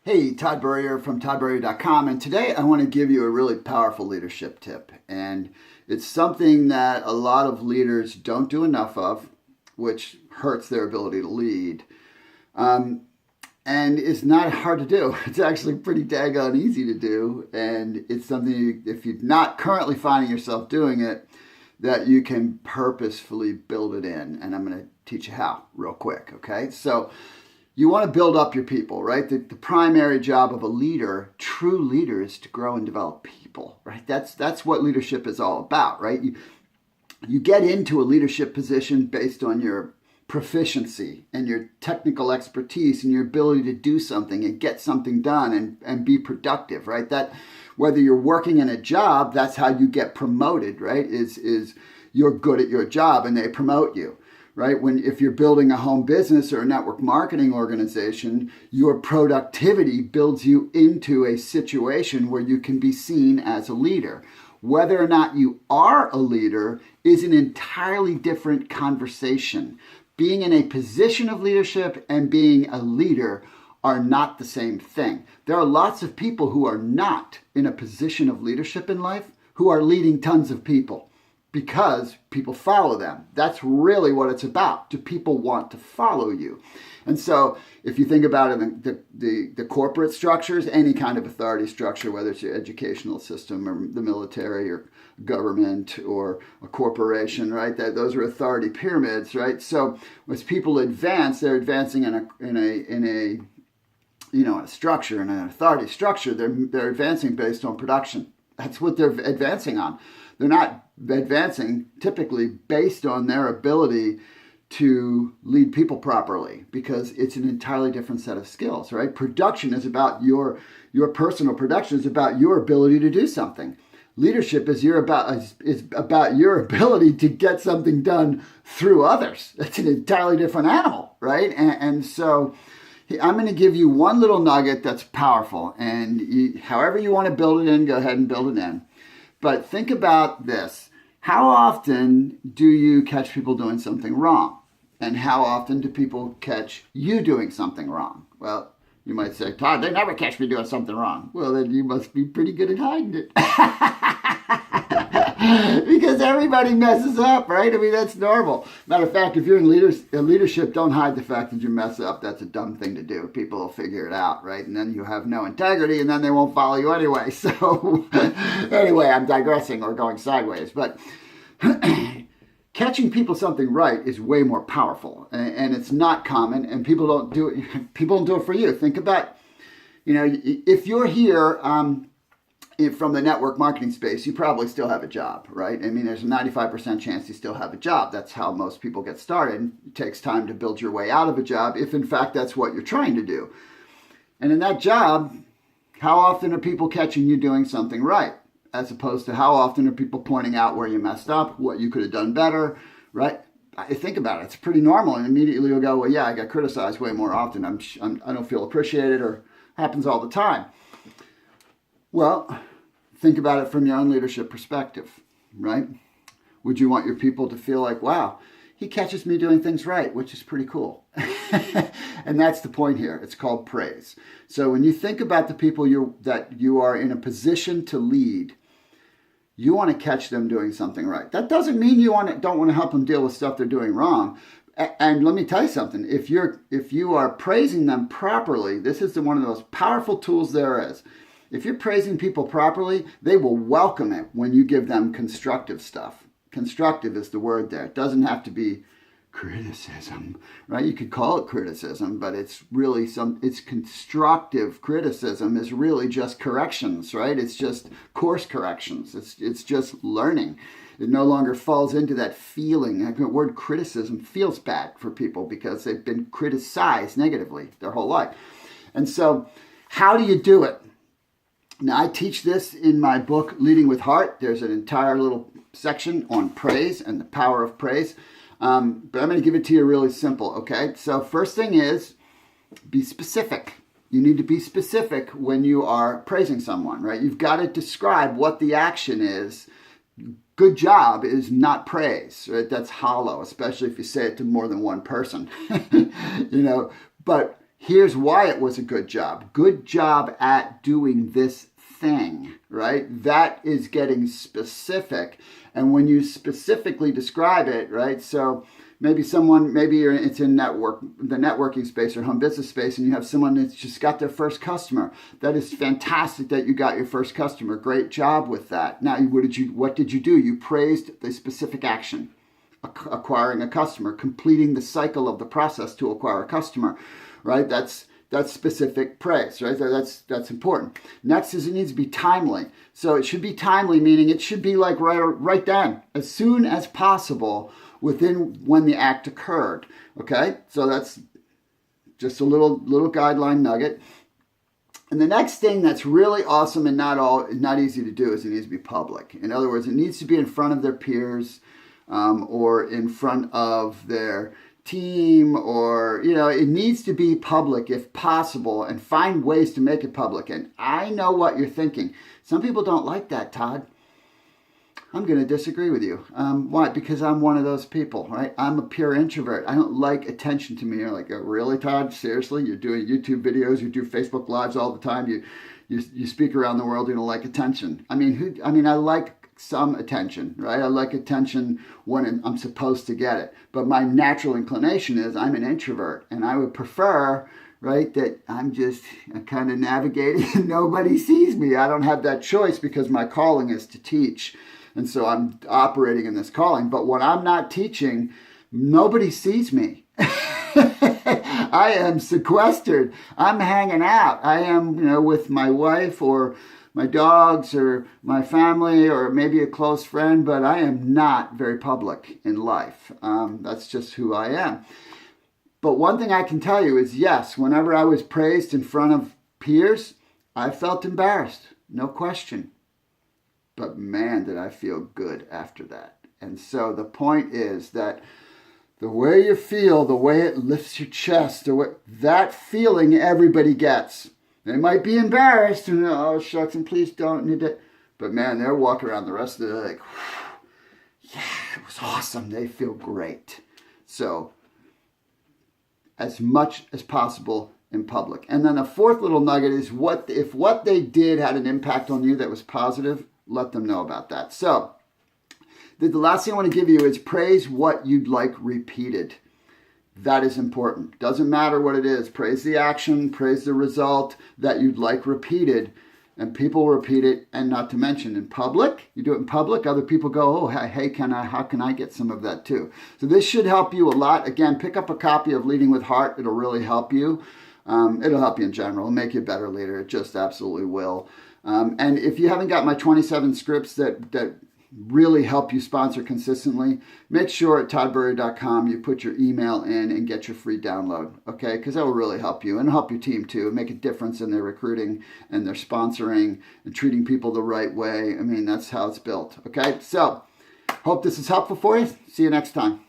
Hey, Todd Burrier from toddburrier.com, and today I want to give you a really powerful leadership tip. And it's something that a lot of leaders don't do enough of, which hurts their ability to lead. Um, and it's not hard to do. It's actually pretty daggone easy to do. And it's something, if you're not currently finding yourself doing it, that you can purposefully build it in. And I'm going to teach you how real quick, okay? So, you want to build up your people, right? The primary job of a leader, true leader, is to grow and develop people, right? That's what leadership is all about, right? You get into a leadership position based on your proficiency and your technical expertise and your ability to do something and get something done and be productive, right? That whether you're working in a job, that's how you get promoted, right? Is you're good at your job and they promote you, right? If you're building a home business or a network marketing organization, your productivity builds you into a situation where you can be seen as a leader. Whether or not you are a leader is an entirely different conversation. Being in a position of leadership and being a leader are not the same thing. There are lots of people who are not in a position of leadership in life who are leading tons of people, because people follow them. That's really what it's about. Do people want to follow you? And so if you think about it, the corporate structures, any kind of authority structure, whether it's your educational system or the military or government or a corporation, right? Those are authority pyramids, right? So as people advance, they're advancing in a structure, in an authority structure. They're advancing based on production. That's what they're advancing on. They're not advancing typically based on their ability to lead people properly, because it's an entirely different set of skills, right? Production is about your personal production is about your ability to do something. Leadership is about your ability to get something done through others. It's an entirely different animal, right? And so I'm going to give you one little nugget that's powerful, and however you want to build it in, go ahead and build it in. But think about this. How often do you catch people doing something wrong? And how often do people catch you doing something wrong? Well, you might say, Todd, they never catch me doing something wrong. Well, then you must be pretty good at hiding it. Because everybody messes up, right? I mean, that's normal. Matter of fact, if you're in leadership, don't hide the fact that you mess up. That's a dumb thing to do. People will figure it out, right? And then you have no integrity, and then they won't follow you anyway. So anyway, I'm digressing or going sideways. But catching people something right is way more powerful, and it's not common, and people don't do it. People don't do it for you. Think about, if you're here from the network marketing space, you probably still have a job, right? I mean, there's a 95% chance you still have a job. That's how most people get started. It takes time to build your way out of a job, if in fact that's what you're trying to do. And in that job, how often are people catching you doing something right? As opposed to how often are people pointing out where you messed up, what you could have done better, right? I think about it. It's pretty normal. And immediately you'll go, well, yeah, I got criticized way more often. I don't feel appreciated, or happens all the time. Well, think about it from your own leadership perspective, right? Would you want your people to feel like, wow, he catches me doing things right, which is pretty cool. And that's the point here. It's called praise. So when you think about the people that you are in a position to lead, you want to catch them doing something right. That doesn't mean you don't want to help them deal with stuff they're doing wrong. And let me tell you something. If you are praising them properly, this is one of the most powerful tools there is. If you're praising people properly, they will welcome it when you give them constructive stuff. Constructive is the word there. It doesn't have to be criticism, right? You could call it criticism, but it's really it's constructive criticism is really just corrections, right? It's just course corrections. It's just learning. It no longer falls into that feeling. The word criticism feels bad for people because they've been criticized negatively their whole life. And so how do you do it? Now, I teach this in my book, Leading with Heart. There's an entire little section on praise and the power of praise. But I'm going to give it to you really simple, okay? So first thing is, be specific. You need to be specific when you are praising someone, right? You've got to describe what the action is. Good job is not praise, right? That's hollow, especially if you say it to more than one person, But Here's why it was a good job. Good job at doing this thing, right? That is getting specific. And when you specifically describe it, right? So maybe it's in the networking space or home business space, and you have someone that's just got their first customer. That is fantastic that you got your first customer. Great job with that. Now, what did you do? You praised the specific action, acquiring a customer, completing the cycle of the process to acquire a customer, right? That's specific praise, right? That's important. Next is it needs to be timely. So it should be timely, meaning it should be like right then, as soon as possible within when the act occurred. Okay, so that's just a little guideline nugget. And the next thing that's really awesome and not easy to do is it needs to be public. In other words, it needs to be in front of their peers or in front of their team, or it needs to be public if possible, and find ways to make it public. And I know what you're thinking. Some people don't like that, Todd. I'm going to disagree with you. Why? Because I'm one of those people, right? I'm a pure introvert. I don't like attention to me. You're like, really, Todd? Seriously? You're doing YouTube videos, you do Facebook Lives all the time, you speak around the world, you don't like attention. I like some attention, right? I like attention when I'm supposed to get it. But my natural inclination is I'm an introvert, and I would prefer, right, that I'm just kind of navigating and nobody sees me. I don't have that choice because my calling is to teach. And so I'm operating in this calling. But when I'm not teaching, nobody sees me. I am sequestered. I'm hanging out. I am, with my wife or my dogs or my family or maybe a close friend, but I am not very public in life. That's just who I am. But one thing I can tell you is, yes, whenever I was praised in front of peers, I felt embarrassed, no question. But man, did I feel good after that. And so the point is that the way you feel, the way it lifts your chest, that feeling everybody gets. They might be embarrassed and, oh, shucks, and please don't need it. But man, they're walking around the rest of the day like, yeah, it was awesome. They feel great. So as much as possible in public. And then a fourth little nugget is if what they did had an impact on you that was positive, let them know about that. So the last thing I want to give you is praise what you'd like repeated. That is important. Doesn't matter what it is. Praise the action, praise the result that you'd like repeated, and people repeat it. And not to mention in public, you do it in public, other people go, oh, hey, how can I get some of that too? So this should help you a lot. Again, pick up a copy of Leading with Heart. It'll really help you. It'll help you in general. It'll make you a better leader. It just absolutely will. And if you haven't got my 27 scripts that really help you sponsor consistently, make sure at toddberry.com you put your email in and get your free download, okay? Because that will really help you and help your team too, and make a difference in their recruiting and their sponsoring and treating people the right way. That's how it's built, okay? So, hope this is helpful for you. See you next time.